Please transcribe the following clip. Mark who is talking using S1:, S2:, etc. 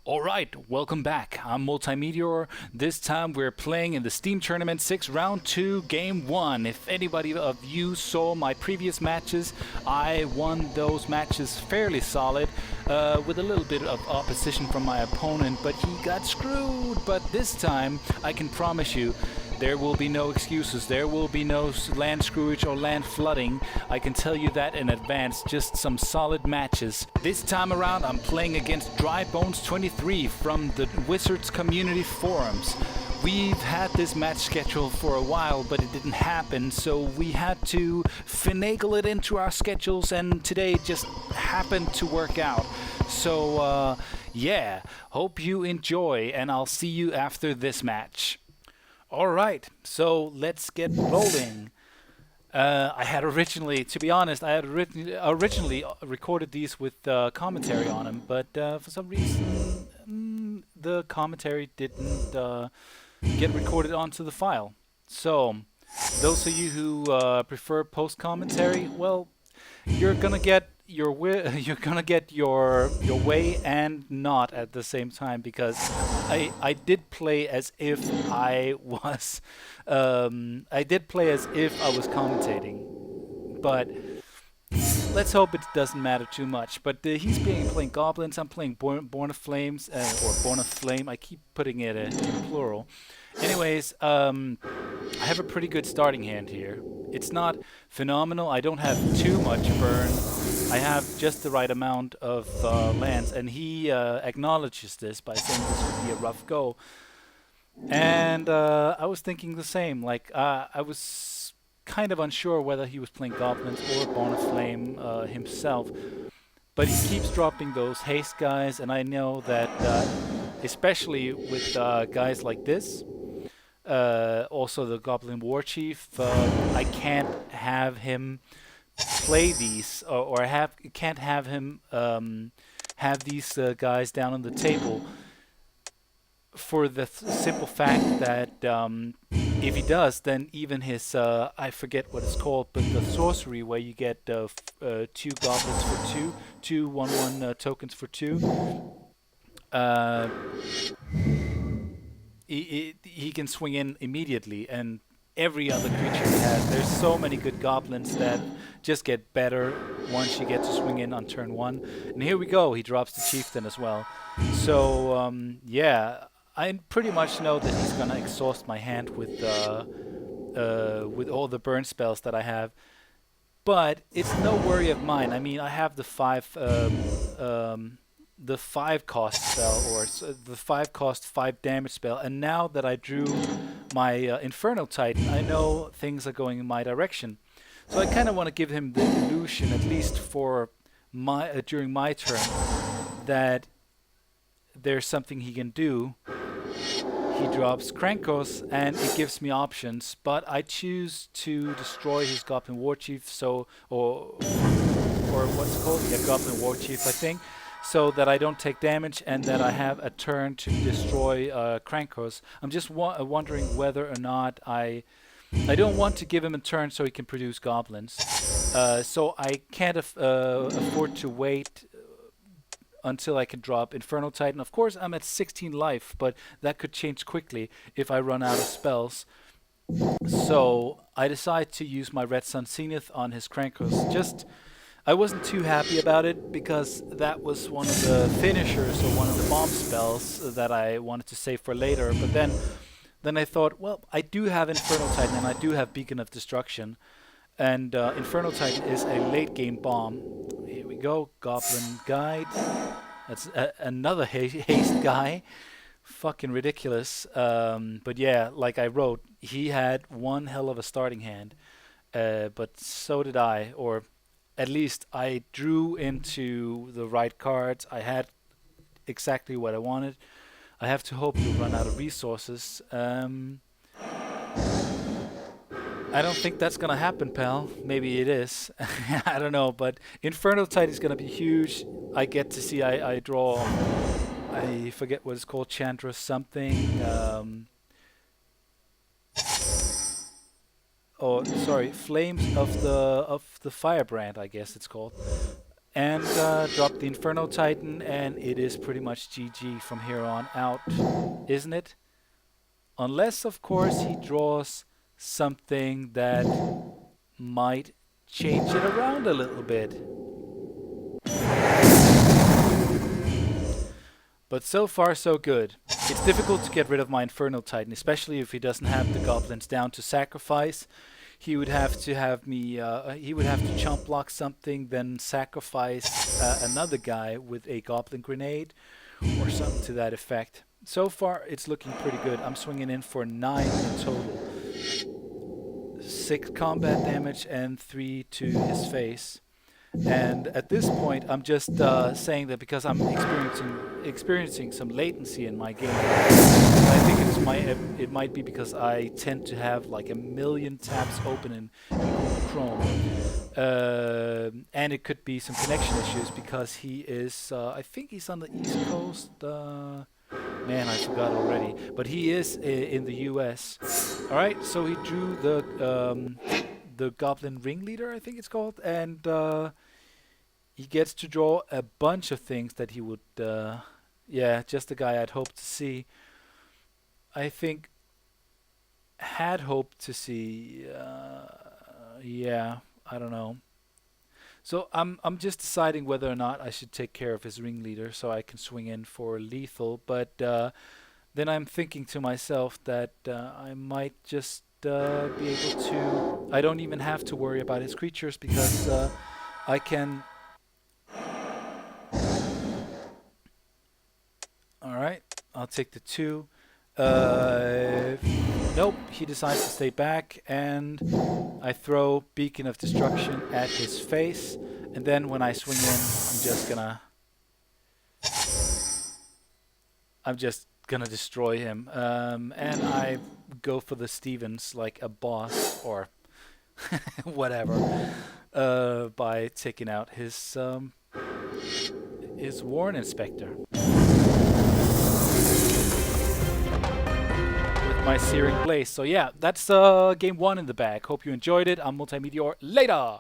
S1: Alright, welcome back. I'm Multimeteor. This time we're playing in the Steam Tournament 6 Round 2 Game 1. If anybody of you saw my previous matches, I won those matches fairly solid, with a little bit of opposition from my opponent, but he got screwed. But this time, I can promise you, there will be no excuses. There will be no land screwage or land flooding. I can tell you that in advance. Just some solid matches. This time around, I'm playing against DryBones23 from the Wizards community forums. We've had this match scheduled for a while, but it didn't happen, so we had to finagle it into our schedules, and today it just happened to work out. So, yeah, hope you enjoy, and I'll see you after this match. Alright, so let's get rolling. I had originally, to be honest, I had originally recorded these with commentary on them, but for some reason the commentary didn't get recorded onto the file. So, those of you who prefer post commentary, well, you're gonna get your your way and not at the same time, because I did play as if I was commentating, but let's hope it doesn't matter too much. But he's playing goblins. I'm playing Born of Flames, or Born of Flame. I keep putting it in plural. Anyways, I have a pretty good starting hand here. It's not phenomenal. I don't have too much burn. I have just the right amount of lands, and he acknowledges this by saying this would be a rough go. And I was thinking the same. Like, I was kind of unsure whether he was playing goblins or Born of Flame himself. But he keeps dropping those haste guys, and I know that, especially with guys like this, also the Goblin War Chief, I can't have him play these, or can't have him have these guys down on the table, for the simple fact that if he does, then even his I forget what it's called, but the sorcery where you get 2 goblins for 2 1/1 tokens for 2. He can swing in immediately, and every other creature he has. There's so many good goblins that just get better once you get to swing in on turn 1. And here we go, he drops the chieftain as well. So yeah, I pretty much know that he's gonna exhaust my hand with all the burn spells that I have. But it's no worry of mine. I mean, I have the 5 cost spell, or the 5 cost 5 damage spell, and now that I drew my Infernal Titan, I know things are going in my direction. So I kind of want to give him the illusion, at least for my during my turn, that there's something he can do. He drops Krankos, and it gives me options, but I choose to destroy his Goblin War Chief, so or what's it called? Yeah, Goblin War Chief, I think. So that I don't take damage, and that I have a turn to destroy Krankos. I'm just wondering whether or not I don't want to give him a turn so he can produce goblins. So I can't afford to wait until I can drop Infernal Titan. Of course, I'm at 16 life, but that could change quickly if I run out of spells. So I decide to use my Red Sun Zenith on his Krankos. I wasn't too happy about it, because that was one of the finishers, or one of the bomb spells that I wanted to save for later. But then I thought, well, I do have Infernal Titan, and I do have Beacon of Destruction. And Infernal Titan is a late game bomb. Here we go, Goblin Guide. That's another haste guy. Fucking ridiculous. But yeah, like I wrote, he had one hell of a starting hand. But so did I, or at least I drew into the right cards. I had exactly what I wanted. I have to hope he'll run out of resources. I don't think that's gonna happen, pal. Maybe it is. I don't know, but Infernal Tide is gonna be huge. I get to see, I draw, I forget what it's called, Chandra something. Or sorry, Flames of the Firebrand, I guess it's called. and drop the Inferno Titan, and it is pretty much GG from here on out, isn't it? Unless, of course, he draws something that might change it around a little bit. But so far, so good. It's difficult to get rid of my Inferno Titan, especially if he doesn't have the goblins down to sacrifice. He would have to have me, he would have to chump block something, then sacrifice another guy with a goblin grenade, or something to that effect. So far, it's looking pretty good. I'm swinging in for 9 in total. 6 combat damage and 3 to his face. And at this point, I'm just saying that because I'm experiencing some latency in my game. I think it might be because I tend to have like a million tabs open in Chrome, and it could be some connection issues because he is. I think he's on the East Coast. Man, I forgot already. But he is in the U.S. All right, so he drew the Goblin Ringleader, I think it's called, and he gets to draw a bunch of things that he would, yeah, just the guy I'd hoped to see. I think had hoped to see, yeah, I don't know. So I'm just deciding whether or not I should take care of his ringleader so I can swing in for lethal. But then I'm thinking to myself that I might just be able to. I don't even have to worry about his creatures because I can. All right, I'll take the 2. Nope, he decides to stay back, and I throw Beacon of Destruction at his face, and then when I swing in, I'm just gonna destroy him, and I go for the Stevens like a boss or whatever, by taking out his Warren Inspector. My Searing Blaze. So yeah, that's game 1 in the bag. Hope you enjoyed it. I'm multeyemeteor. Later!